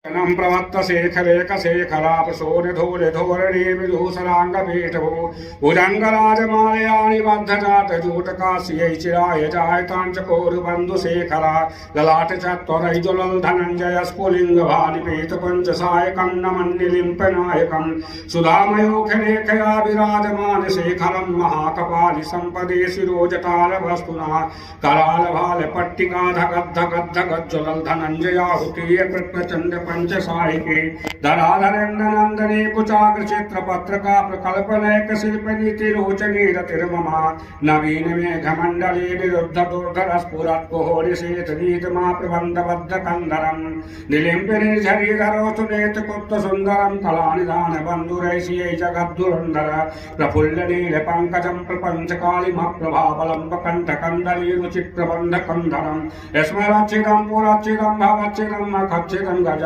प्रवत्त शेखरेक शेखरापशोनिधोरिधोरणी विदूषणाङ्गपीठभो भुजङ्गराजमालयानि बद्धजातजूटकास्यै चिराय जायताञ्चकोरुबन्धुशेखरा ललाटचत्वरैज्वलल् धनञ्जय स्फुलिङ्गभानिपीतपञ्चसायकं नमन्निलिम्पनायकं सुधामयोखलेखया विराजमानशेखरं महाकपालि सम्पदे शिरोजटालवस्तुना करालभालपट्टिकाधगद्धगद्धगज्ज्वलल् धनञ्जयाहुतीय कृष्णचन्द्र पंचसायिके धराधरेन्द्र नंदने कुचाग्र चित्र पत्रका प्रकल्पनैक शिल्प नीति रोचने रतिर्ममा नवीन मेघ मंडले निरुद्ध दुर्धर स्फुरत् कुहोरि शेत नीत मा प्रबंध बद्ध कंधरम निलिम्ब निर्झरीधरो सुनेत कुप्त सुंदरम कलानिधान बंधुरैषियै जगद्धुरंधर प्रफुल्ल नील पंकजं प्रपंच कालिम प्रभावलंब कंठ कंदली रुचित्र बंध कंधरम स्मरच्चिदं पुरच्चिदं भवच्चिदं मखच्चिदं गज